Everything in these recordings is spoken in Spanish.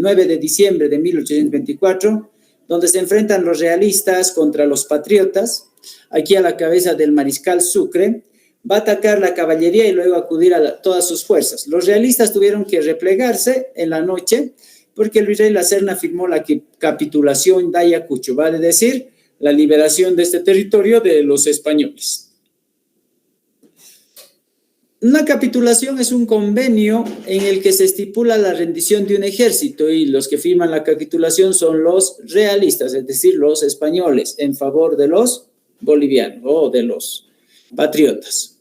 9 de diciembre de 1824, donde se enfrentan los realistas contra los patriotas, aquí a la cabeza del mariscal Sucre. Va a atacar la caballería y luego acudir a todas sus fuerzas. Los realistas tuvieron que replegarse en la noche porque el virrey La Serna firmó la capitulación de Ayacucho, vale decir, la liberación de este territorio de los españoles. Una capitulación es un convenio en el que se estipula la rendición de un ejército y los que firman la capitulación son los realistas, es decir, los españoles, en favor de los bolivianos o de los patriotas.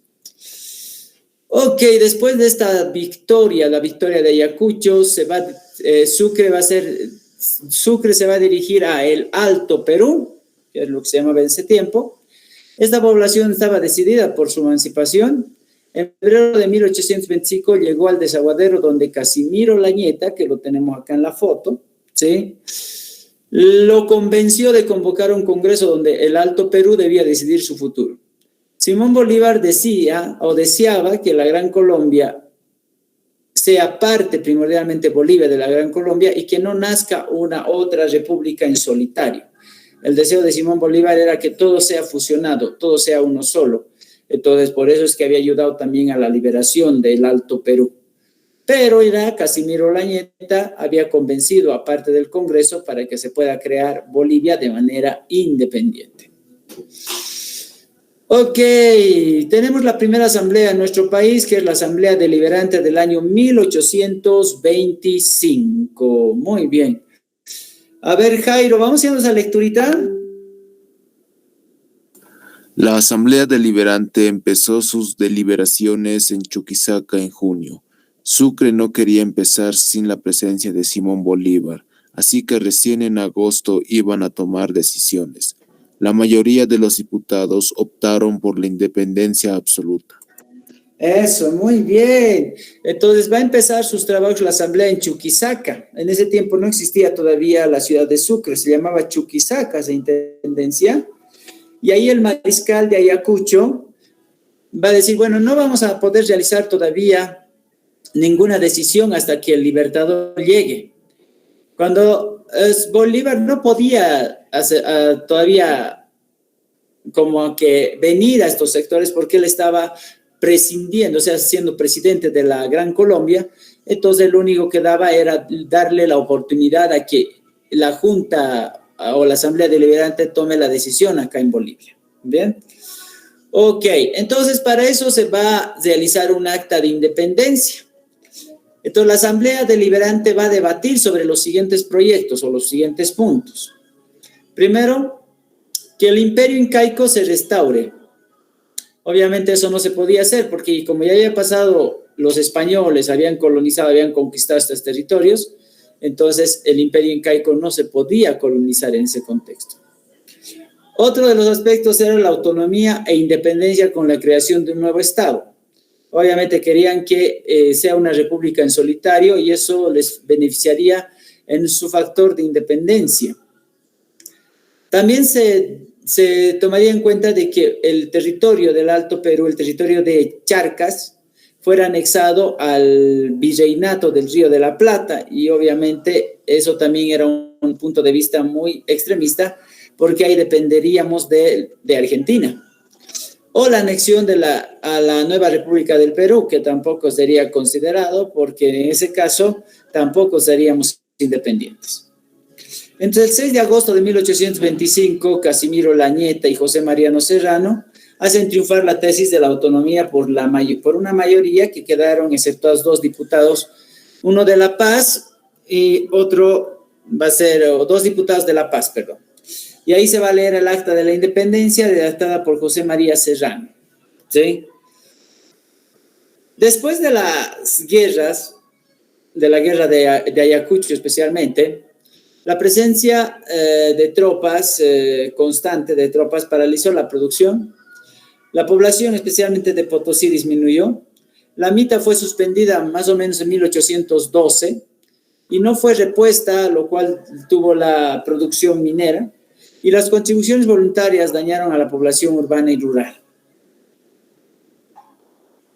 Ok, después de esta victoria, la victoria de Ayacucho, Sucre se va a dirigir a el Alto Perú, que es lo que se llamaba en ese tiempo. Esta población estaba decidida por su emancipación. En febrero de 1825 llegó al desaguadero donde Casimiro Lañeta, que lo tenemos acá en la foto, ¿sí?, lo convenció de convocar un congreso donde el Alto Perú debía decidir su futuro. Simón Bolívar deseaba que la Gran Colombia sea parte primordialmente Bolivia de la Gran Colombia y que no nazca una otra república en solitario. El deseo de Simón Bolívar era que todo sea fusionado, todo sea uno solo. Entonces, por eso es que había ayudado también a la liberación del Alto Perú. Pero Casimiro Lañeta había convencido a parte del Congreso para que se pueda crear Bolivia de manera independiente. Ok, tenemos la primera asamblea en nuestro país, que es la Asamblea Deliberante del año 1825. Muy bien. A ver, Jairo, vamos a irnos a lecturita. La Asamblea Deliberante empezó sus deliberaciones en Chuquisaca en junio. Sucre no quería empezar sin la presencia de Simón Bolívar, así que recién en agosto iban a tomar decisiones. La mayoría de los diputados optaron por la independencia absoluta. Eso, muy bien. Entonces va a empezar sus trabajos la asamblea en Chuquisaca. En ese tiempo no existía todavía la ciudad de Sucre, se llamaba Chuquisaca, esa intendencia. Y ahí el mariscal de Ayacucho va a decir, bueno, no vamos a poder realizar todavía ninguna decisión hasta que el Libertador llegue. Cuando Bolívar no podía todavía como que venir a estos sectores porque él estaba prescindiendo, o sea, siendo presidente de la Gran Colombia, entonces lo único que daba era darle la oportunidad a que la Junta o la Asamblea Deliberante tome la decisión acá en Bolivia. ¿Bien? Ok, entonces para eso se va a realizar un acta de independencia. Entonces la Asamblea Deliberante va a debatir sobre los siguientes proyectos o los siguientes puntos. Primero, que el imperio incaico se restaure. Obviamente eso no se podía hacer porque como ya había pasado, los españoles habían colonizado, habían conquistado estos territorios, entonces el imperio incaico no se podía colonizar en ese contexto. Otro de los aspectos era la autonomía e independencia con la creación de un nuevo estado. Obviamente querían que sea una república en solitario y eso les beneficiaría en su factor de independencia. También se tomaría en cuenta de que el territorio del Alto Perú, el territorio de Charcas, fuera anexado al virreinato del Río de la Plata y obviamente eso también era un punto de vista muy extremista porque ahí dependeríamos de Argentina. O la anexión a la nueva República del Perú, que tampoco sería considerado porque en ese caso tampoco seríamos independientes. Entre el 6 de agosto de 1825, Casimiro Lañeta y José Mariano Serrano hacen triunfar la tesis de la autonomía por una mayoría que quedaron exceptuados 2 diputados, uno de La Paz y otro va a ser, 2 diputados de La Paz, perdón. Y ahí se va a leer el acta de la independencia redactada por José María Serrano, ¿sí? Después de las guerras, de la guerra de Ayacucho especialmente, la presencia de tropas, constante de tropas, paralizó la producción. La población, especialmente de Potosí, disminuyó. La mita fue suspendida más o menos en 1812 y no fue repuesta, lo cual tuvo la producción minera. Y las contribuciones voluntarias dañaron a la población urbana y rural.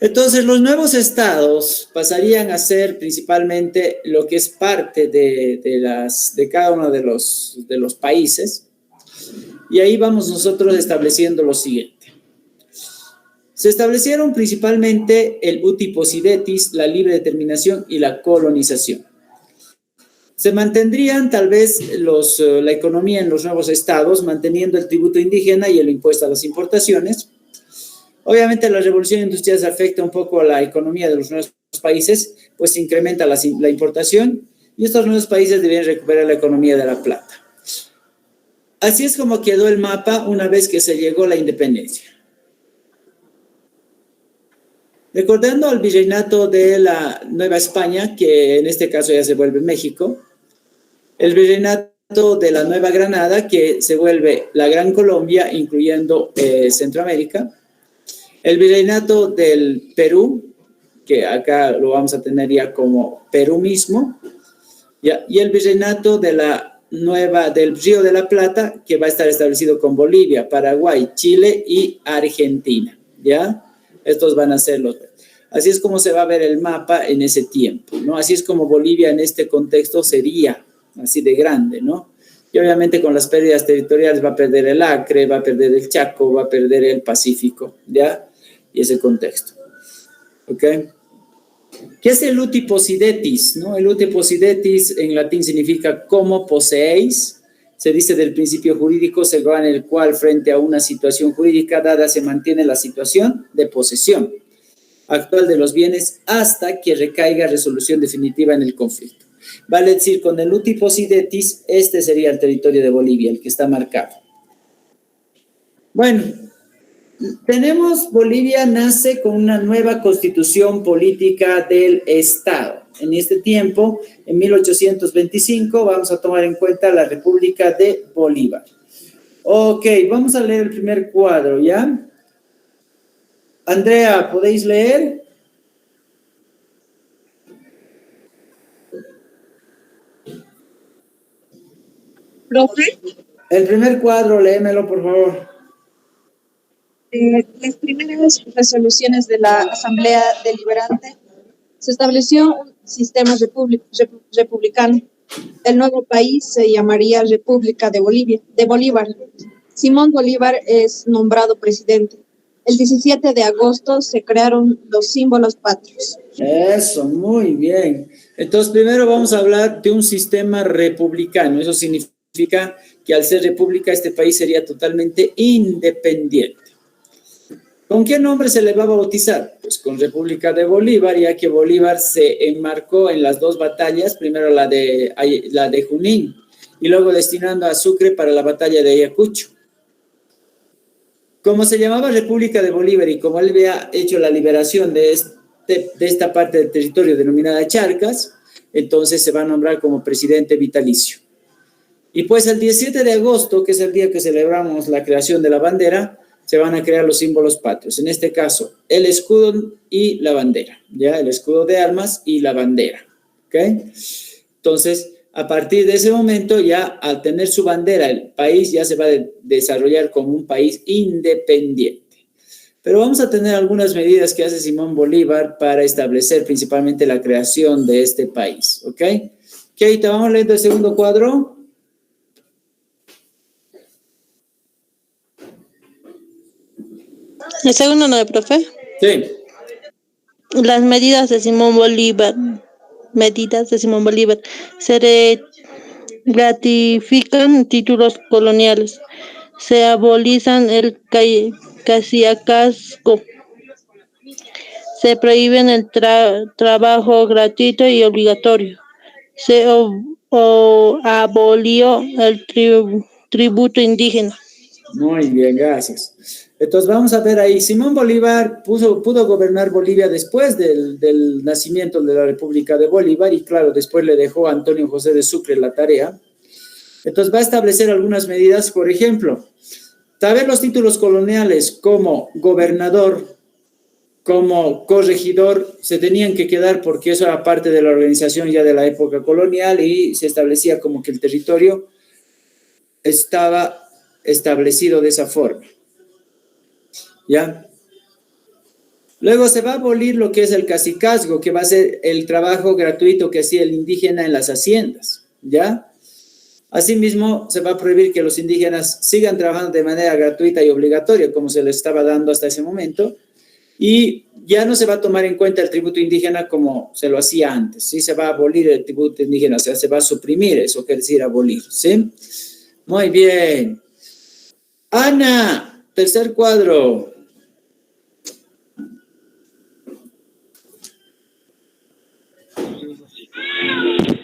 Entonces, los nuevos estados pasarían a ser principalmente lo que es parte de cada uno de los países. Y ahí vamos nosotros estableciendo lo siguiente. Se establecieron principalmente el uti possidetis, la libre determinación y la colonización. Se mantendrían tal vez la economía en los nuevos estados, manteniendo el tributo indígena y el impuesto a las importaciones. Obviamente la revolución industrial se afecta un poco a la economía de los nuevos países, pues se incrementa la importación y estos nuevos países deben recuperar la economía de la plata. Así es como quedó el mapa una vez que se llegó a la independencia. Recordando al virreinato de la Nueva España, que en este caso ya se vuelve México, el virreinato de la Nueva Granada, que se vuelve la Gran Colombia, incluyendo Centroamérica, el virreinato del Perú, que acá lo vamos a tener ya como Perú mismo, ¿ya? Y el virreinato del Río de la Plata, que va a estar establecido con Bolivia, Paraguay, Chile y Argentina, ¿ya? Estos van a ser los... Así es como se va a ver el mapa en ese tiempo, ¿no? Así es como Bolivia en este contexto sería así de grande, ¿no? Y obviamente con las pérdidas territoriales va a perder el Acre, va a perder el Chaco, va a perder el Pacífico, ¿ya? Y ese contexto, ¿ok? ¿Qué es el uti possidetis, no? El uti possidetis en latín significa como poseéis. Se dice del principio jurídico según el cual frente a una situación jurídica dada se mantiene la situación de posesión actual de los bienes hasta que recaiga resolución definitiva en el conflicto. Vale decir, con el uti possidetis, este sería el territorio de Bolivia, el que está marcado. Bueno, Bolivia nace con una nueva constitución política del Estado. En este tiempo, en 1825, vamos a tomar en cuenta la República de Bolívar. Ok, vamos a leer el primer cuadro, ¿ya? Andrea, ¿podéis leer? Profe, El primer cuadro, léemelo, por favor. las primeras resoluciones de la Asamblea Deliberante se estableció un sistema republicano. El nuevo país se llamaría República de Bolívar. Simón Bolívar es nombrado presidente. El 17 de agosto se crearon los símbolos patrios. Eso, muy bien. Entonces, primero vamos a hablar de un sistema republicano. Eso significa que al ser república, este país sería totalmente independiente. ¿Con qué nombre se le va a bautizar? Pues con República de Bolívar, ya que Bolívar se enmarcó en las dos batallas, primero la de Junín y luego destinando a Sucre para la batalla de Ayacucho. Como se llamaba República de Bolívar y como él había hecho la liberación de esta parte del territorio denominada Charcas, entonces se va a nombrar como presidente vitalicio. Y pues el 17 de agosto, que es el día que celebramos la creación de la bandera, se van a crear los símbolos patrios. En este caso, el escudo y la bandera, ¿ya? El escudo de armas y la bandera, ¿ok? Entonces, a partir de ese momento, ya al tener su bandera, el país ya se va a desarrollar como un país independiente. Pero vamos a tener algunas medidas que hace Simón Bolívar para establecer principalmente la creación de este país, ¿ok? Keita, vamos leyendo el segundo cuadro. El segundo no, profe. Sí. Las medidas de Simón Bolívar. Se ratifican títulos coloniales. Se abolizan el cacicazgo. Se prohíben el trabajo gratuito y obligatorio. Se abolió el tributo indígena. Muy bien, gracias. Entonces vamos a ver ahí, Simón Bolívar pudo gobernar Bolivia después del nacimiento de la República de Bolívar y claro, después le dejó a Antonio José de Sucre la tarea. Entonces va a establecer algunas medidas, por ejemplo, saber los títulos coloniales como gobernador, como corregidor, se tenían que quedar porque eso era parte de la organización ya de la época colonial y se establecía como que el territorio estaba establecido de esa forma. ¿Ya? Luego se va a abolir lo que es el cacicazgo, que va a ser el trabajo gratuito que hacía el indígena en las haciendas, ¿ya? Asimismo, se va a prohibir que los indígenas sigan trabajando de manera gratuita y obligatoria, como se les estaba dando hasta ese momento, y ya no se va a tomar en cuenta el tributo indígena como se lo hacía antes, ¿sí? Se va a abolir el tributo indígena, o sea, se va a suprimir, eso quiere decir abolir, ¿sí? Muy bien. Ana, tercer cuadro.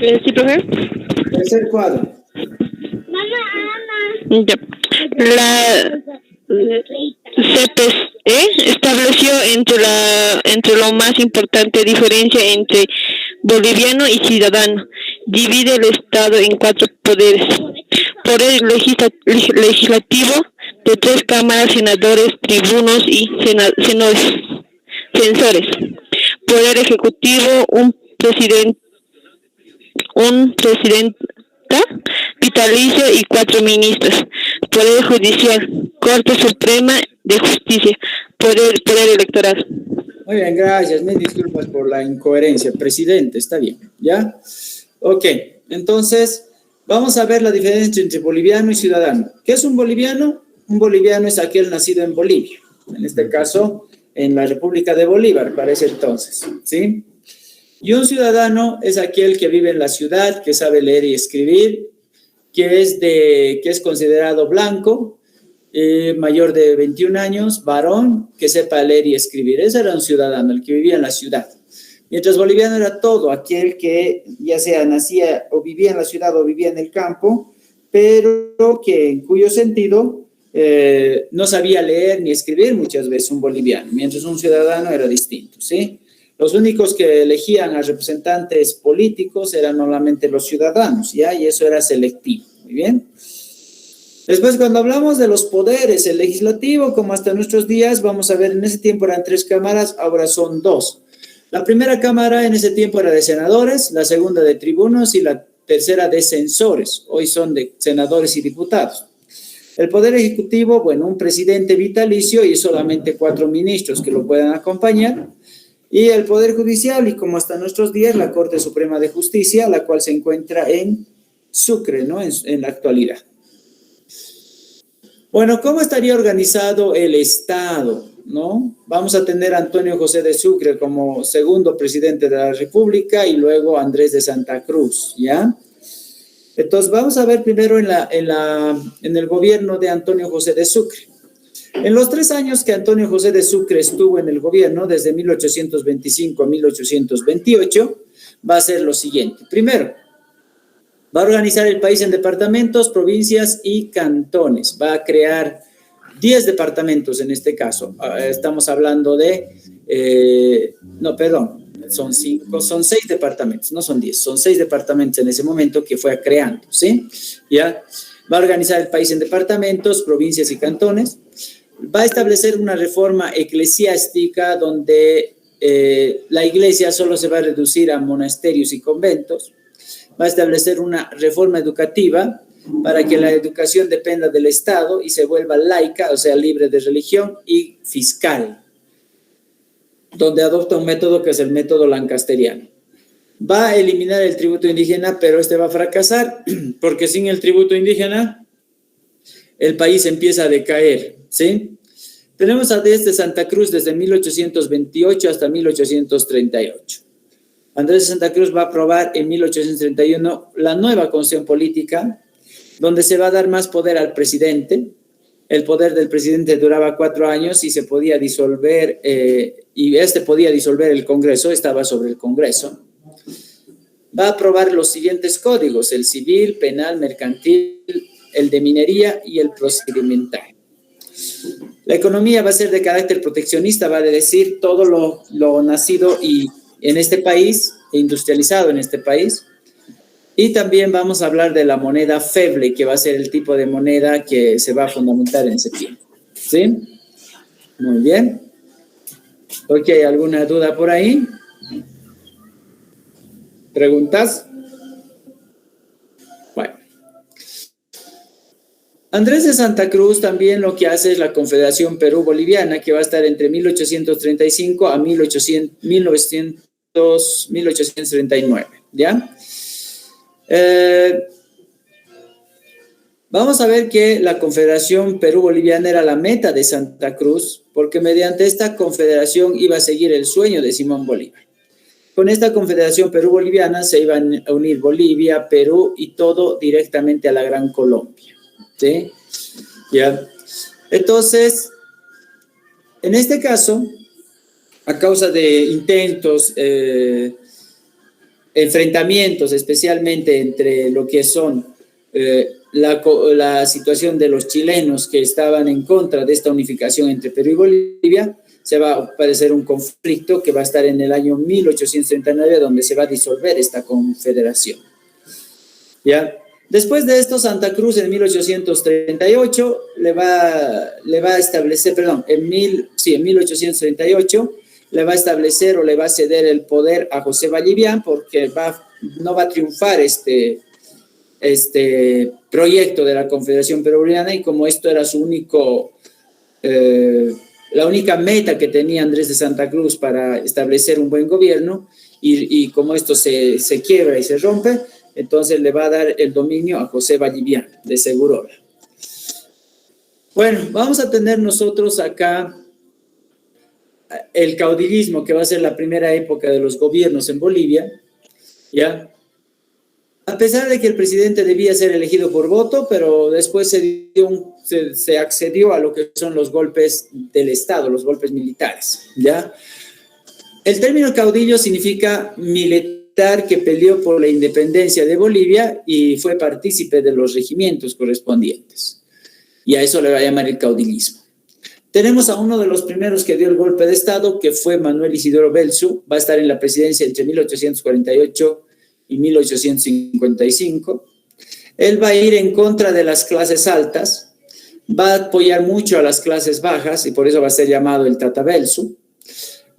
¿Sí, profe? Tercer cuadro. Ya. La CPE estableció entre lo más importante diferencia entre boliviano y ciudadano. Divide el Estado en 4 poderes. Poder legislativo de 3 cámaras, senadores, tribunos y censores. Poder ejecutivo, un presidenta vitalicio y 4 ministros. Poder judicial, Corte Suprema de Justicia, poder electoral. Muy bien, gracias. Mil disculpas por la incoherencia. Presidente, está bien, ¿ya? Ok, entonces vamos a ver la diferencia entre boliviano y ciudadano. ¿Qué es un boliviano? Un boliviano es aquel nacido en Bolivia, en este caso en la República de Bolívar, para ese entonces, ¿sí? Y un ciudadano es aquel que vive en la ciudad, que sabe leer y escribir, que es considerado blanco, mayor de 21 años, varón, que sepa leer y escribir. Ese era un ciudadano, el que vivía en la ciudad. Mientras boliviano era todo aquel que ya sea nacía o vivía en la ciudad o vivía en el campo, pero que en cuyo sentido no sabía leer ni escribir muchas veces un boliviano, mientras un ciudadano era distinto, ¿sí? Los únicos que elegían a representantes políticos eran normalmente los ciudadanos, ¿ya? Y eso era selectivo, ¿muy bien? Después, cuando hablamos de los poderes, el legislativo, como hasta nuestros días, vamos a ver, en ese tiempo eran 3 cámaras, ahora son 2. La primera cámara en ese tiempo era de senadores, la segunda de tribunos y la tercera de censores. Hoy son de senadores y diputados. El poder ejecutivo, bueno, un presidente vitalicio y solamente 4 ministros que lo puedan acompañar. Y el poder judicial, y como hasta nuestros días, la Corte Suprema de Justicia, la cual se encuentra en Sucre, ¿no? En la actualidad. Bueno, ¿cómo estaría organizado el Estado, no? Vamos a tener a Antonio José de Sucre como segundo presidente de la República y luego Andrés de Santa Cruz, ¿ya? Entonces, vamos a ver primero en el gobierno de Antonio José de Sucre. En los 3 años que Antonio José de Sucre estuvo en el gobierno, desde 1825 a 1828, va a ser lo siguiente. Primero, va a organizar el país en departamentos, provincias y cantones. Va a crear 10 departamentos en este caso. Estamos hablando de, son 6 departamentos, no son 10, son 6 departamentos en ese momento que fue creando, ¿sí? ¿Ya? Va a organizar el país en departamentos, provincias y cantones. Va a establecer una reforma eclesiástica donde la iglesia solo se va a reducir a monasterios y conventos. Va a establecer una reforma educativa para que la educación dependa del Estado y se vuelva laica, o sea, libre de religión y fiscal, donde adopta un método que es el método lancasteriano. Va a eliminar el tributo indígena, pero este va a fracasar porque sin el tributo indígena el país empieza a decaer, ¿sí? Tenemos a desde Santa Cruz desde 1828 hasta 1838. Andrés de Santa Cruz va a aprobar en 1831 la nueva constitución política, donde se va a dar más poder al presidente. El poder del presidente duraba 4 años y se podía disolver, y podía disolver el Congreso, estaba sobre el Congreso. Va a aprobar los siguientes códigos: el civil, penal, mercantil, el de minería y el procedimental. La economía va a ser de carácter proteccionista, va a decir todo lo nacido y en este país, industrializado en este país. Y también vamos a hablar de la moneda feble, que va a ser el tipo de moneda que se va a fundamentar en ese tiempo. ¿Sí? Muy bien. Ok, ¿alguna duda por ahí? ¿Preguntas? Bueno. Andrés de Santa Cruz también lo que hace es la Confederación Perú-Boliviana, que va a estar entre 1835 a 1839, ¿ya? Vamos a ver que la Confederación Perú-Boliviana era la meta de Santa Cruz, porque mediante esta confederación iba a seguir el sueño de Simón Bolívar. Con esta Confederación Perú-Boliviana se iban a unir Bolivia, Perú y todo directamente a la Gran Colombia, ¿sí? ¿Ya? Entonces, en este caso, a causa de intentos, enfrentamientos, especialmente entre lo que son la situación de los chilenos que estaban en contra de esta unificación entre Perú y Bolivia, se va a aparecer un conflicto que va a estar en el año 1839, donde se va a disolver esta confederación. ¿Ya? Después de esto, Santa Cruz en 1838 le va a establecer, en 1838 le va a establecer o le va a ceder el poder a José Vallivian, porque no va a triunfar este proyecto de la Confederación Perú-Boliviana, y como esto era su la única meta que tenía Andrés de Santa Cruz para establecer un buen gobierno, y como esto se quiebra y se rompe, entonces le va a dar el dominio a José Vallivian de Segurola. Bueno, vamos a tener nosotros acá el caudillismo, que va a ser la primera época de los gobiernos en Bolivia, ¿ya? A pesar de que el presidente debía ser elegido por voto, pero después se accedió a lo que son los golpes del Estado, los golpes militares, ¿ya? El término caudillo significa militar que peleó por la independencia de Bolivia y fue partícipe de los regimientos correspondientes. Y a eso le va a llamar el caudillismo. Tenemos a uno de los primeros que dio el golpe de Estado, que fue Manuel Isidoro Belzu. Va a estar en la presidencia entre 1848 y 1855. Él va a ir en contra de las clases altas, va a apoyar mucho a las clases bajas, y por eso va a ser llamado el Tata Belzu.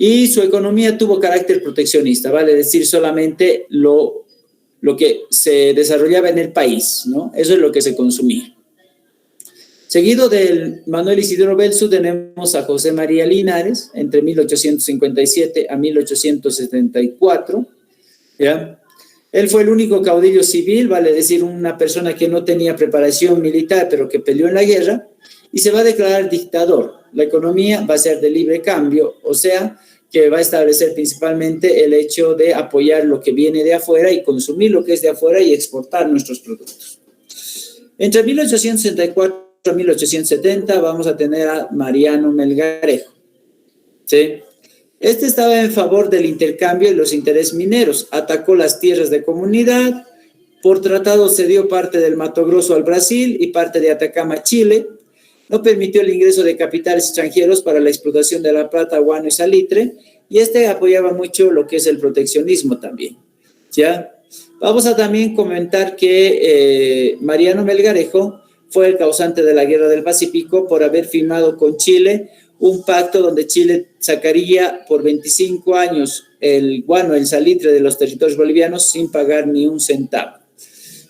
Y su economía tuvo carácter proteccionista, vale decir solamente lo que se desarrollaba en el país, ¿no? Eso es lo que se consumía. Seguido del Manuel Isidoro Belzu tenemos a José María Linares, entre 1857 a 1874, ¿ya? Él fue el único caudillo civil, vale decir, una persona que no tenía preparación militar, pero que peleó en la guerra, y se va a declarar dictador. La economía va a ser de libre cambio, o sea, que va a establecer principalmente el hecho de apoyar lo que viene de afuera y consumir lo que es de afuera y exportar nuestros productos. Entre 1864 y 1870 vamos a tener a Mariano Melgarejo, ¿sí? Este estaba en favor del intercambio y los intereses mineros, atacó las tierras de comunidad, por tratado cedió parte del Mato Grosso al Brasil y parte de Atacama a Chile, no permitió el ingreso de capitales extranjeros para la explotación de la plata, guano y salitre, y apoyaba mucho lo que es el proteccionismo también, ¿ya? Vamos a también comentar que Mariano Melgarejo fue el causante de la Guerra del Pacífico por haber firmado con Chile un pacto donde Chile sacaría por 25 años el guano, el salitre de los territorios bolivianos sin pagar ni un centavo,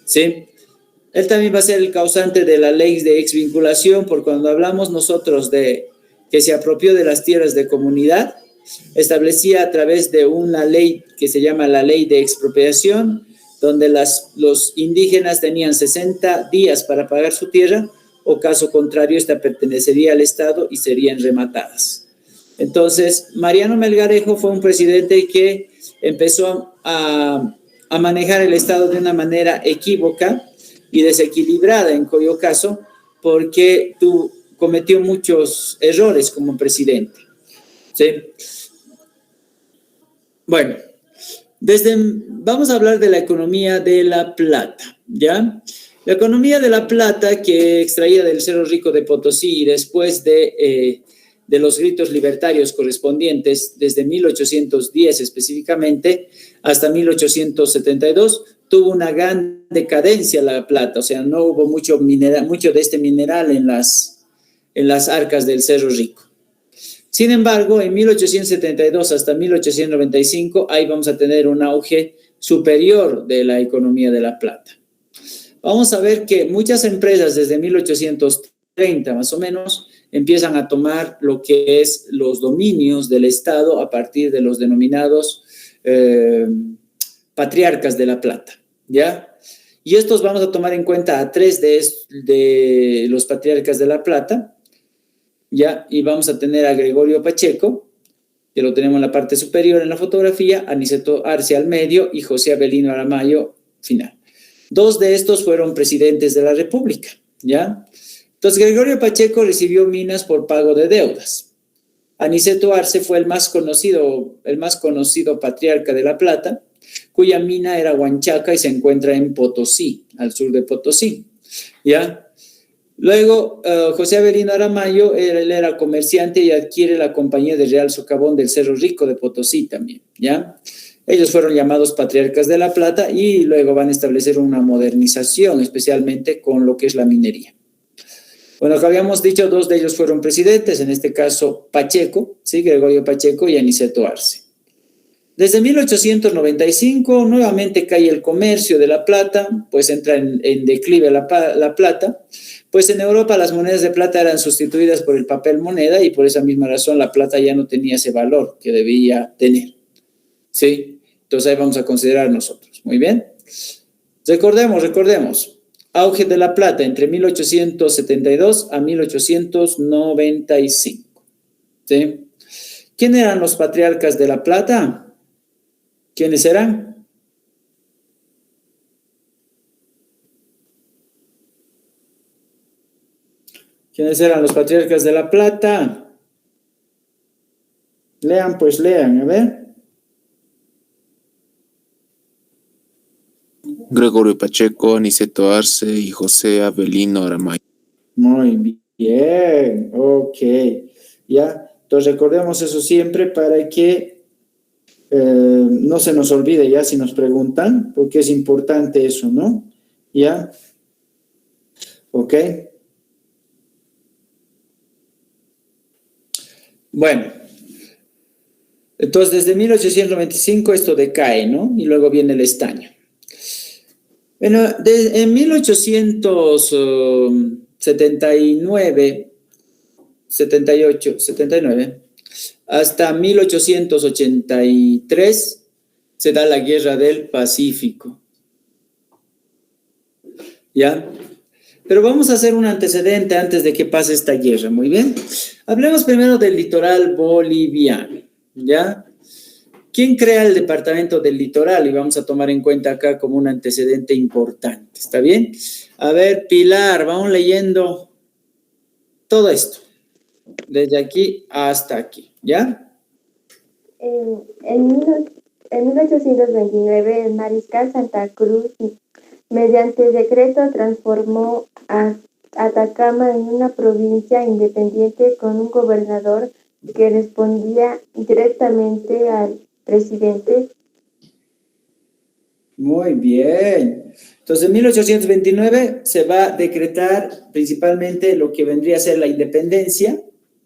¿sí? Él también va a ser el causante de la ley de exvinculación, por cuando hablamos nosotros de que se apropió de las tierras de comunidad, establecía a través de una ley que se llama la ley de expropiación, donde los indígenas tenían 60 días para pagar su tierra, o caso contrario, esta pertenecería al Estado y serían rematadas. Entonces, Mariano Melgarejo fue un presidente que empezó a manejar el Estado de una manera equívoca y desequilibrada en cuyo caso, porque cometió muchos errores como presidente, ¿sí? Bueno, vamos a hablar de la economía de La Plata, ¿ya? La economía de La Plata, que extraía del Cerro Rico de Potosí y después de los gritos libertarios correspondientes, desde 1810 específicamente hasta 1872, tuvo una gran decadencia La Plata, o sea, no hubo mucho de este mineral en las arcas del Cerro Rico. Sin embargo, en 1872 hasta 1895, ahí vamos a tener un auge superior de la economía de La Plata. vamos a ver que muchas empresas desde 1830 más o menos empiezan a tomar lo que es los dominios del Estado a partir de los denominados patriarcas de la plata, ¿ya? Y estos vamos a tomar en cuenta a tres de los patriarcas de la plata, ¿ya? Y vamos a tener a Gregorio Pacheco, que lo tenemos en la parte superior en la fotografía, Aniceto Arce al medio y José Avelino Aramayo final. Dos de estos fueron presidentes de la República, ¿ya? Entonces, Gregorio Pacheco recibió minas por pago de deudas. Aniceto Arce fue el más conocido patriarca de La Plata, cuya mina era Huanchaca y se encuentra en Potosí, al sur de Potosí, ¿ya? Luego, José Avelino Aramayo, él era comerciante y adquiere la compañía de Real Socavón del Cerro Rico de Potosí también, ¿ya? Ellos fueron llamados patriarcas de La Plata y luego van a establecer una modernización, especialmente con lo que es la minería. Bueno, como habíamos dicho, dos de ellos fueron presidentes, en este caso Pacheco, ¿sí? Gregorio Pacheco y Aniceto Arce. Desde 1895 nuevamente cae el comercio de la plata, pues entra en declive la plata, pues en Europa las monedas de plata eran sustituidas por el papel moneda y por esa misma razón la plata ya no tenía ese valor que debía tener, ¿sí? Entonces ahí vamos a considerar nosotros, muy bien. Recordemos, auge de la plata entre 1872 a 1895, ¿sí? ¿Quién eran los patriarcas de la plata? ¿Quiénes eran? ¿Quiénes eran los patriarcas de La Plata? Lean, pues lean, a ver. Gregorio Pacheco, Aniceto Arce y José Avelino Aramayo. Muy bien, ok. Ya, entonces recordemos eso siempre para que no se nos olvide ya si nos preguntan, porque es importante eso, ¿no? Ya, ok. Bueno, entonces desde 1895 esto decae, ¿no? Y luego viene el estaño. Bueno, en 1879, 78, 79, hasta 1883 se da la Guerra del Pacífico. ¿Ya? Pero vamos a hacer un antecedente antes de que pase esta guerra, muy bien. Hablemos primero del litoral boliviano, ¿ya? ¿Quién crea el departamento del litoral? Y vamos a tomar en cuenta acá como un antecedente importante, ¿está bien? A ver, Pilar, vamos leyendo todo esto, desde aquí hasta aquí, ¿ya? En 1829, el mariscal Santa Cruz, mediante decreto, transformó a Atacama en una provincia independiente con un gobernador que respondía directamente al presidente. Muy bien. Entonces, en 1829 se va a decretar principalmente lo que vendría a ser la independencia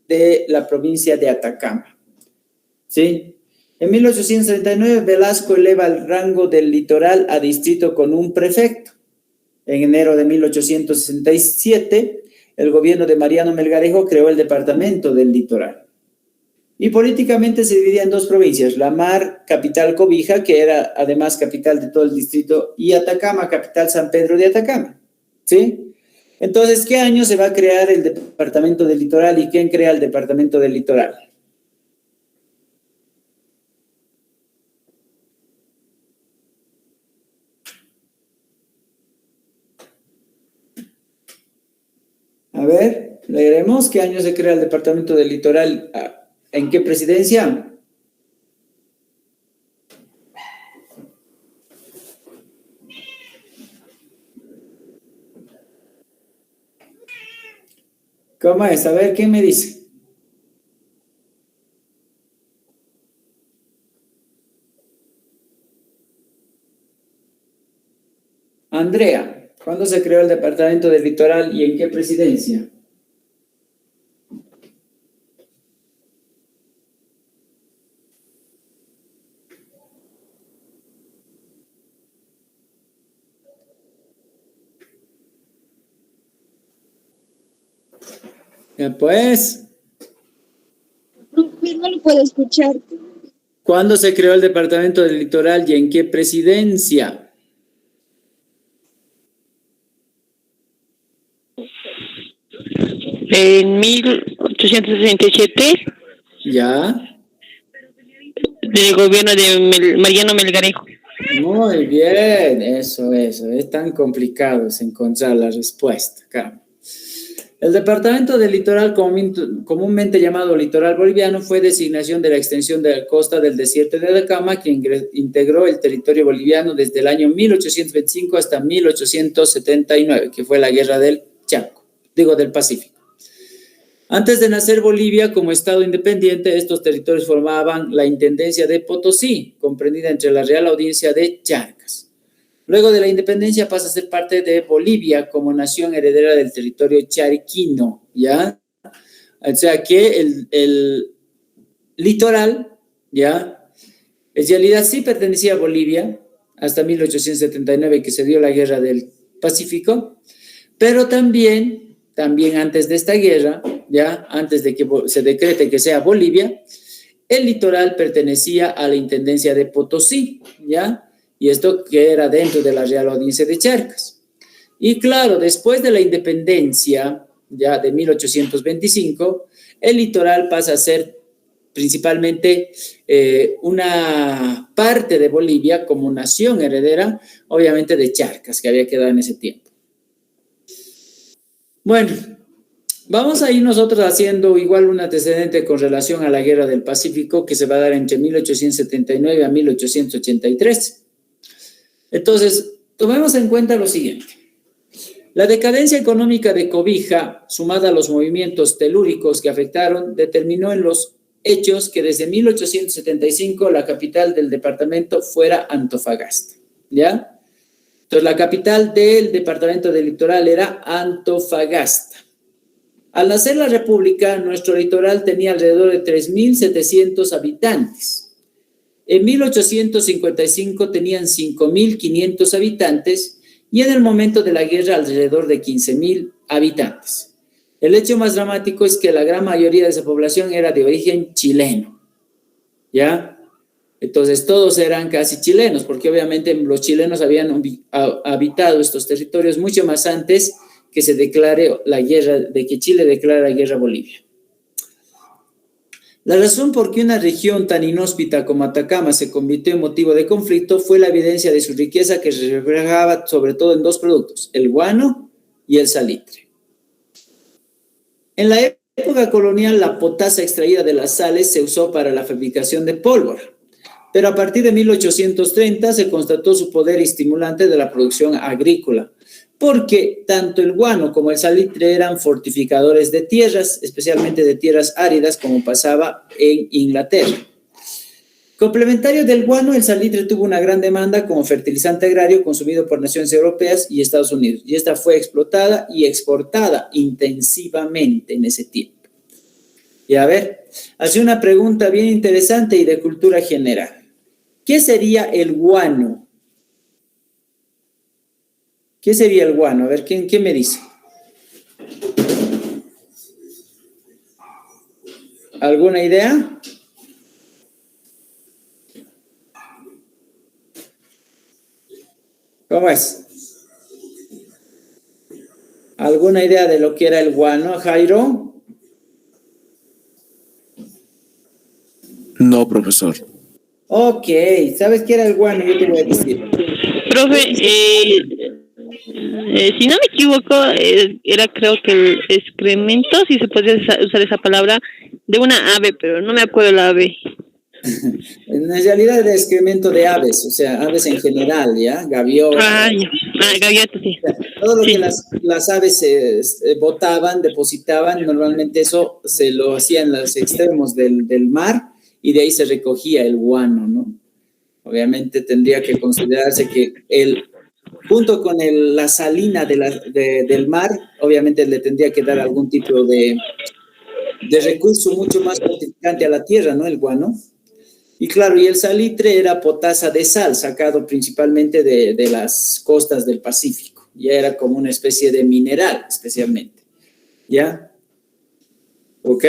de la provincia de Atacama. ¿Sí? En 1839, Velasco eleva el rango del litoral a distrito con un prefecto. En enero de 1867, el gobierno de Mariano Melgarejo creó el departamento del litoral. Y políticamente se dividía en dos provincias, La Mar, capital Cobija, que era además capital de todo el distrito, y Atacama, capital San Pedro de Atacama. ¿Sí? Entonces, ¿qué año se va a crear el departamento del litoral y quién crea el departamento del litoral? A ver, leeremos qué año se crea el departamento del litoral. ¿En qué presidencia? ¿Cómo es? A ver, ¿quién me dice? Andrea, ¿cuándo se creó el departamento del litoral y en qué presidencia? Pues, Profe, no lo puedo escuchar. ¿cuándo se creó el Departamento del Litoral y en qué presidencia? En 1867, ¿Ya? del gobierno de Mariano Melgarejo. Muy bien, eso. Es tan complicado es encontrar la respuesta, Carmen. El Departamento del Litoral, comúnmente llamado Litoral Boliviano, fue designación de la extensión de la costa del desierto de Atacama, que integró el territorio boliviano desde el año 1825 hasta 1879, que fue la Guerra del del Pacífico. Antes de nacer Bolivia como Estado independiente, estos territorios formaban la Intendencia de Potosí, comprendida entre la Real Audiencia de Charcas. Luego de la independencia pasa a ser parte de Bolivia como nación heredera del territorio chariquino, ¿ya? O sea que el litoral, ¿ya? En realidad sí pertenecía a Bolivia hasta 1879, que se dio la Guerra del Pacífico, pero también antes de esta guerra, ¿ya? Antes de que se decrete que sea Bolivia, el litoral pertenecía a la Intendencia de Potosí, ¿ya? Y esto que era dentro de la Real Audiencia de Charcas. Y claro, después de la independencia, ya de 1825, el litoral pasa a ser principalmente una parte de Bolivia como nación heredera, obviamente de Charcas, que había quedado en ese tiempo. Bueno, vamos a ir nosotros haciendo igual un antecedente con relación a la Guerra del Pacífico que se va a dar entre 1879 a 1883. Entonces, tomemos en cuenta lo siguiente. La decadencia económica de Cobija, sumada a los movimientos telúricos que afectaron, determinó en los hechos que desde 1875 la capital del departamento fuera Antofagasta, ¿ya? Entonces, la capital del departamento del litoral era Antofagasta. Al nacer la República, nuestro litoral tenía alrededor de 3.700 habitantes. En 1855 tenían 5.500 habitantes y en el momento de la guerra alrededor de 15.000 habitantes. El hecho más dramático es que la gran mayoría de esa población era de origen chileno, ¿ya? Entonces todos eran casi chilenos, porque obviamente los chilenos habían habitado estos territorios mucho más antes que se declare la guerra, de que Chile declara la guerra a Bolivia. La razón por qué una región tan inhóspita como Atacama se convirtió en motivo de conflicto fue la evidencia de su riqueza que se reflejaba sobre todo en dos productos, el guano y el salitre. En la época colonial, la potasa extraída de las sales se usó para la fabricación de pólvora, pero a partir de 1830 se constató su poder estimulante de la producción agrícola, porque tanto el guano como el salitre eran fortificadores de tierras, especialmente de tierras áridas, como pasaba en Inglaterra. Complementario del guano, el salitre tuvo una gran demanda como fertilizante agrario consumido por naciones europeas y Estados Unidos, y esta fue explotada y exportada intensivamente en ese tiempo. Y a ver, hace una pregunta bien interesante y de cultura general. ¿Qué sería el guano? ¿Qué sería el guano? A ver, ¿qué me dice? ¿Alguna idea? ¿Cómo es? ¿Alguna idea de lo que era el guano, Jairo? No, profesor. Ok, ¿sabes qué era el guano? Yo te voy a decir. Profe, si no me equivoco, era creo que el excremento, si se puede usar esa palabra, de una ave, pero no me acuerdo la ave. En realidad era excremento de aves, o sea, aves en general, ¿ya? Gaviotas. Gaviotas, sí. Todo lo Sí. que las aves botaban, depositaban, normalmente eso se lo hacían en los extremos del mar y de ahí se recogía el guano, ¿no? Obviamente tendría que considerarse que junto con la salina del mar, obviamente le tendría que dar algún tipo de recurso mucho más fortificante a la tierra, ¿no? El guano. Y claro, y el salitre era potasa de sal, sacado principalmente de las costas del Pacífico. Ya era como una especie de mineral, especialmente. ¿Ya? ¿Ok?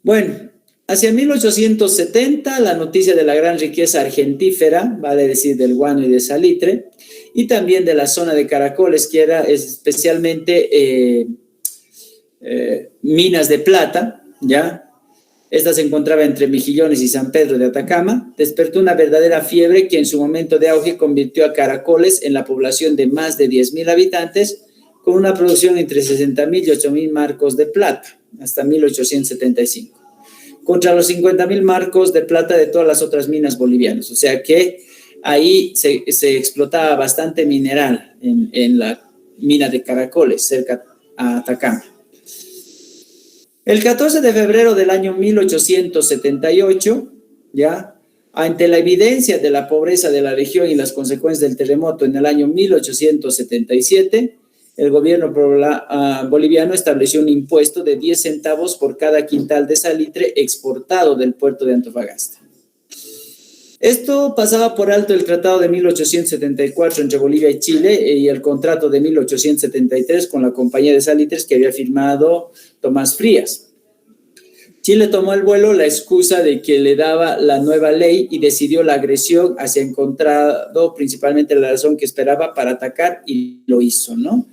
Bueno, hacia 1870, la noticia de la gran riqueza argentífera, vale decir del guano y de salitre, y también de la zona de Caracoles, que era especialmente minas de plata, ¿ya? Esta se encontraba entre Mejillones y San Pedro de Atacama, despertó una verdadera fiebre que en su momento de auge convirtió a Caracoles en la población de más de 10.000 habitantes, con una producción entre 60.000 y 8.000 marcos de plata, hasta 1875, contra los 50.000 marcos de plata de todas las otras minas bolivianas. O sea que ahí se explotaba bastante mineral en la mina de Caracoles, cerca a Atacama. El 14 de febrero del año 1878, ¿ya? Ante la evidencia de la pobreza de la región y las consecuencias del terremoto en el año 1877, el gobierno boliviano estableció un impuesto de 10 centavos por cada quintal de salitre exportado del puerto de Antofagasta. Esto pasaba por alto el tratado de 1874 entre Bolivia y Chile y el contrato de 1873 con la compañía de salitres que había firmado Tomás Frías. Chile tomó el vuelo la excusa de que le daba la nueva ley y decidió la agresión hacia encontrado principalmente la razón que esperaba para atacar y lo hizo, ¿no?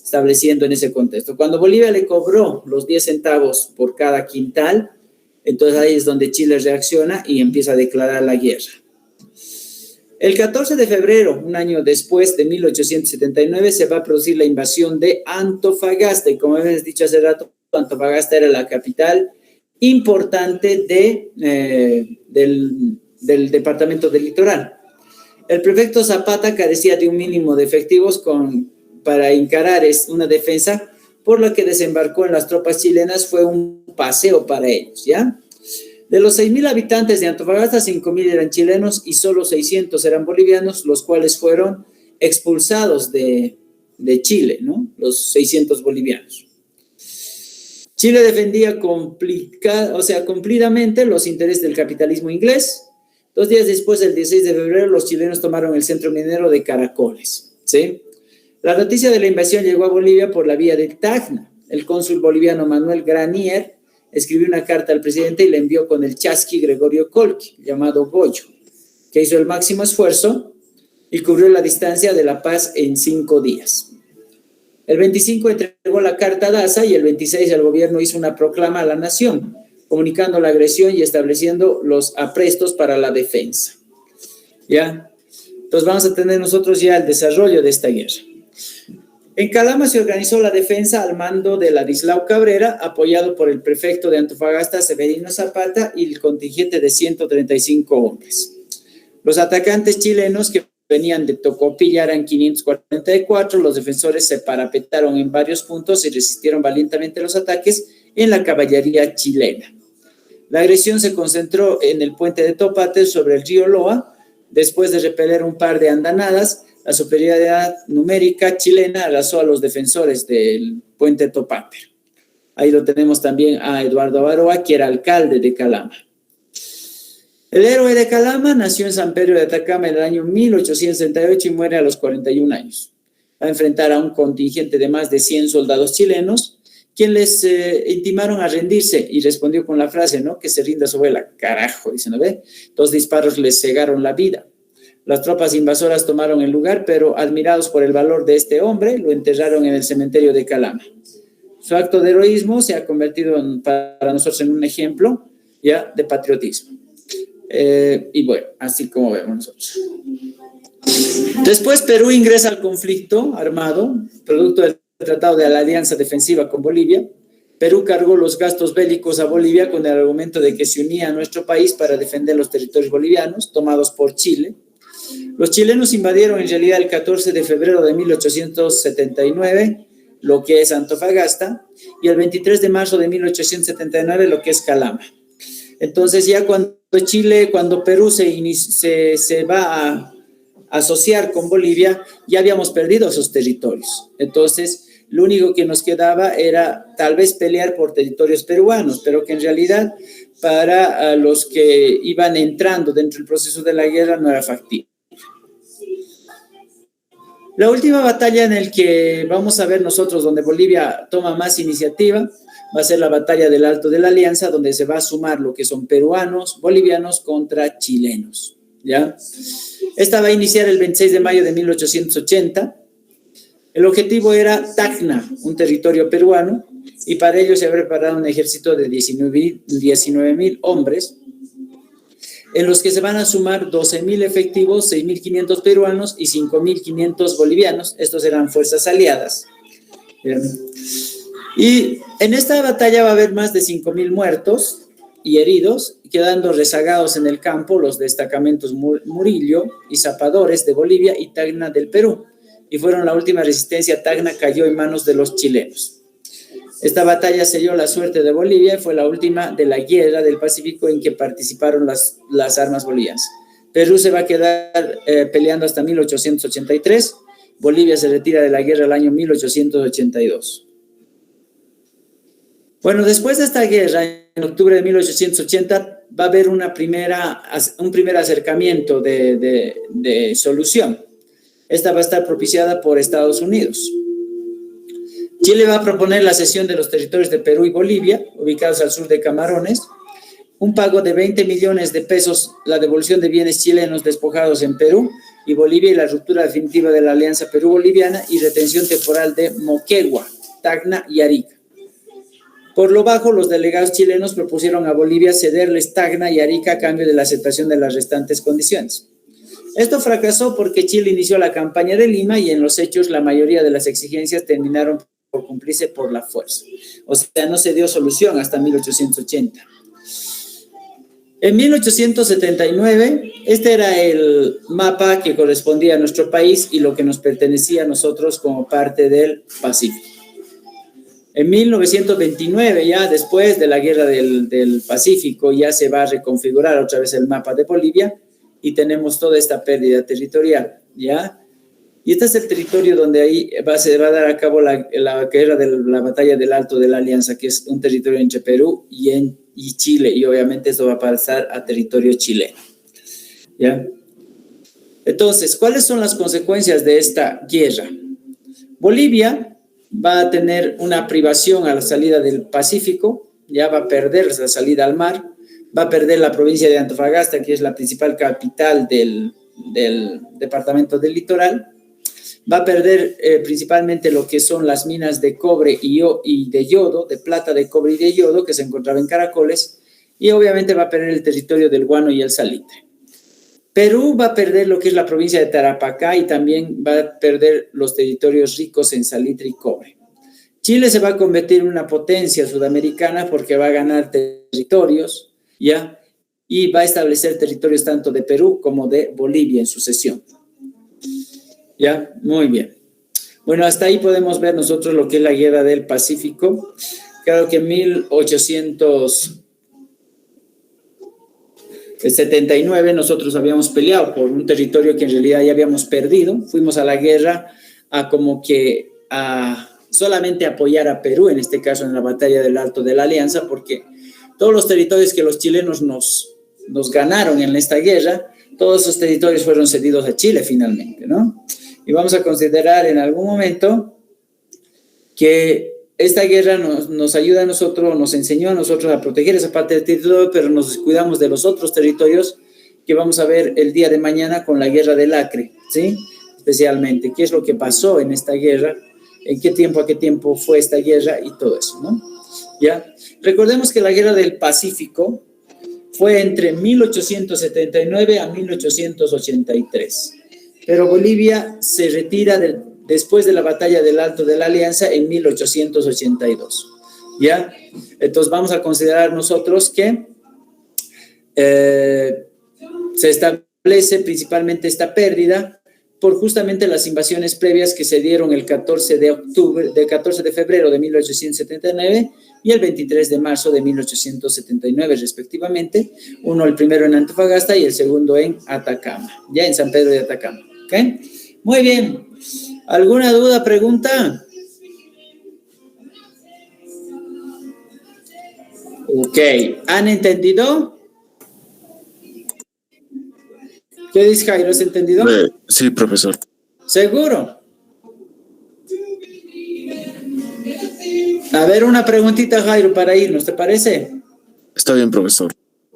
Estableciendo en ese contexto. Cuando Bolivia le cobró los 10 centavos por cada quintal, entonces ahí es donde Chile reacciona y empieza a declarar la guerra. El 14 de febrero, un año después de 1879, se va a producir la invasión de Antofagasta. Y como hemos dicho hace rato, Antofagasta era la capital importante del departamento del Litoral. El prefecto Zapata carecía de un mínimo de efectivos para encarar una defensa, por lo que desembarcó en las tropas chilenas. Fue un paseo para ellos, ¿ya? De los 6.000 habitantes de Antofagasta, 5.000 eran chilenos y solo 600 eran bolivianos, los cuales fueron expulsados de Chile, ¿no? Los 600 bolivianos. Chile defendía cumplidamente los intereses del capitalismo inglés. 2 días después, el 16 de febrero, los chilenos tomaron el centro minero de Caracoles, ¿sí? La noticia de la invasión llegó a Bolivia por la vía del Tacna. El cónsul boliviano Manuel Granier escribió una carta al presidente y le envió con el chasqui Gregorio Colqui, llamado Goyo, que hizo el máximo esfuerzo y cubrió la distancia de la paz en 5 días. El 25 entregó la carta a Daza y el 26 el gobierno hizo una proclama a la nación, comunicando la agresión y estableciendo los aprestos para la defensa. ¿Ya? Entonces vamos a tener nosotros ya el desarrollo de esta guerra. En Calama se organizó la defensa al mando de Ladislao Cabrera, apoyado por el prefecto de Antofagasta, Severino Zapata, y el contingente de 135 hombres. Los atacantes chilenos que venían de Tocopilla eran 544, los defensores se parapetaron en varios puntos y resistieron valientemente los ataques en la caballería chilena. La agresión se concentró en el puente de Topate sobre el río Loa. Después de repeler un par de andanadas, la superioridad numérica chilena arrasó a los defensores del puente Topate. Ahí lo tenemos también a Eduardo Avaroa, que era alcalde de Calama. El héroe de Calama nació en San Pedro de Atacama en el año 1868 y muere a los 41 años. Va a enfrentar a un contingente de más de 100 soldados chilenos, quienes les intimaron a rendirse, y respondió con la frase, ¿no? Que se rinda su abuela. Carajo, dicen, ¿no ve? 2 disparos les cegaron la vida. Las tropas invasoras tomaron el lugar, pero admirados por el valor de este hombre, lo enterraron en el cementerio de Calama. Su acto de heroísmo se ha convertido para nosotros en un ejemplo, ¿ya?, de patriotismo. Y bueno, así como vemos nosotros. Después Perú ingresa al conflicto armado, producto del Tratado de la Alianza Defensiva con Bolivia. Perú cargó los gastos bélicos a Bolivia con el argumento de que se unía a nuestro país para defender los territorios bolivianos tomados por Chile. Los chilenos invadieron en realidad el 14 de febrero de 1879 lo que es Antofagasta y el 23 de marzo de 1879 lo que es Calama. Entonces ya cuando Perú se va a asociar con Bolivia, ya habíamos perdido esos territorios. Entonces lo único que nos quedaba era tal vez pelear por territorios peruanos, pero que en realidad para los que iban entrando dentro del proceso de la guerra no era factible. La última batalla en la que vamos a ver nosotros donde Bolivia toma más iniciativa va a ser la batalla del Alto de la Alianza, donde se va a sumar lo que son peruanos, bolivianos contra chilenos, ¿ya? Esta va a iniciar el 26 de mayo de 1880. El objetivo era Tacna, un territorio peruano, y para ello se ha preparado un ejército de 19,000 hombres, en los que se van a sumar 12,000 efectivos, 6,500 peruanos y 5,500 bolivianos. Estos eran fuerzas aliadas. Y en esta batalla va a haber más de 5,000 muertos y heridos, quedando rezagados en el campo los destacamentos Murillo y Zapadores de Bolivia y Tacna del Perú. Y fueron la última resistencia. Tacna cayó en manos de los chilenos. Esta batalla selló la suerte de Bolivia y fue la última de la guerra del Pacífico en que participaron las armas bolivianas. Perú se va a quedar peleando hasta 1883. Bolivia se retira de la guerra el año 1882. Bueno, después de esta guerra, en octubre de 1880, va a haber un primer acercamiento de solución. Esta va a estar propiciada por Estados Unidos. Chile va a proponer la cesión de los territorios de Perú y Bolivia, ubicados al sur de Camarones, un pago de 20 millones de pesos, la devolución de bienes chilenos despojados en Perú y Bolivia y la ruptura definitiva de la alianza Perú-Boliviana y retención temporal de Moquegua, Tacna y Arica. Por lo bajo, los delegados chilenos propusieron a Bolivia cederles Tacna y Arica a cambio de la aceptación de las restantes condiciones. Esto fracasó porque Chile inició la campaña de Lima y en los hechos la mayoría de las exigencias terminaron por cumplirse por la fuerza. O sea, no se dio solución hasta 1880. En 1879, este era el mapa que correspondía a nuestro país y lo que nos pertenecía a nosotros como parte del Pacífico. En 1929, ya después de la guerra del Pacífico, ya se va a reconfigurar otra vez el mapa de Bolivia y tenemos toda esta pérdida territorial, ¿ya? Y este es el territorio donde ahí se va a dar a cabo la guerra de la batalla del Alto de la Alianza, que es un territorio entre Perú y Chile, y obviamente esto va a pasar a territorio chileno, ¿ya? Entonces, ¿cuáles son las consecuencias de esta guerra? Bolivia va a tener una privación a la salida del Pacífico, ya va a perder la salida al mar, va a perder la provincia de Antofagasta, que es la principal capital del departamento del Litoral, va a perder principalmente lo que son las minas de cobre y de yodo, de plata, de cobre y de yodo, que se encontraban en Caracoles, y obviamente va a perder el territorio del guano y el salitre. Perú va a perder lo que es la provincia de Tarapacá y también va a perder los territorios ricos en salitre y cobre. Chile se va a convertir en una potencia sudamericana porque va a ganar territorios, ¿ya? Y va a establecer territorios tanto de Perú como de Bolivia en sucesión. ¿Ya? Muy bien. Bueno, hasta ahí podemos ver nosotros lo que es la guerra del Pacífico. Claro que en 1879 nosotros habíamos peleado por un territorio que en realidad ya habíamos perdido. Fuimos a la guerra solamente apoyar a Perú, en este caso en la batalla del Alto de la Alianza, porque todos los territorios que los chilenos nos ganaron en esta guerra, todos esos territorios fueron cedidos a Chile finalmente, ¿no? Y vamos a considerar en algún momento que esta guerra nos ayuda a nosotros, nos enseñó a nosotros a proteger esa parte del territorio, pero nos descuidamos de los otros territorios que vamos a ver el día de mañana con la guerra del Acre, ¿sí? Especialmente, qué es lo que pasó en esta guerra, en qué tiempo, a qué tiempo fue esta guerra y todo eso, ¿no? ¿Ya? Recordemos que la guerra del Pacífico fue entre 1879 a 1883, pero Bolivia se retira después de la batalla del Alto de la Alianza en 1882, ¿ya? Entonces vamos a considerar nosotros que se establece principalmente esta pérdida por justamente las invasiones previas que se dieron el 14 de febrero de 1879 y el 23 de marzo de 1879 respectivamente, el primero en Antofagasta y el segundo en Atacama, ya en San Pedro de Atacama, ¿ok? Muy bien, ¿alguna duda, pregunta? Ok, ¿han entendido? ¿Qué dice Jairo? ¿Has entendido? Sí, profesor. ¿Seguro? A ver, una preguntita, Jairo, para irnos, ¿te parece? Está bien, profesor.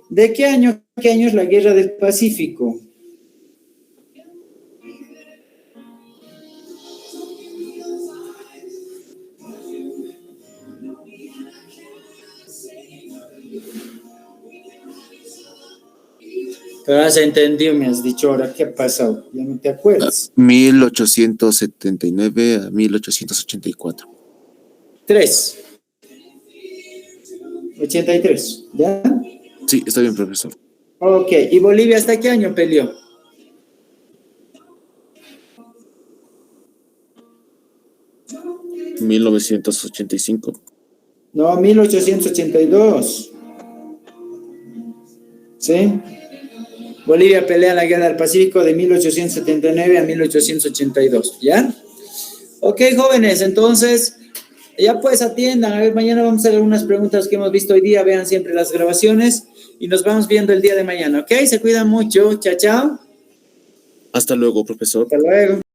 ¿De qué año es la Guerra del Pacífico? Pero has entendido, me has dicho ahora, ¿qué ha pasado? Ya no te acuerdas. 1879 a 1884. 3. 83, ¿ya? Sí, está bien, profesor. Ok, ¿y Bolivia hasta qué año peleó? ¿1985? No, 1882. ¿Sí? Bolivia pelea en la Guerra del Pacífico de 1879 a 1882, ¿ya? Ok, jóvenes, entonces, ya pues atiendan. A ver, mañana vamos a hacer algunas preguntas que hemos visto hoy día. Vean siempre las grabaciones y nos vamos viendo el día de mañana, ¿ok? Se cuidan mucho. Chao, chao. Hasta luego, profesor. Hasta luego.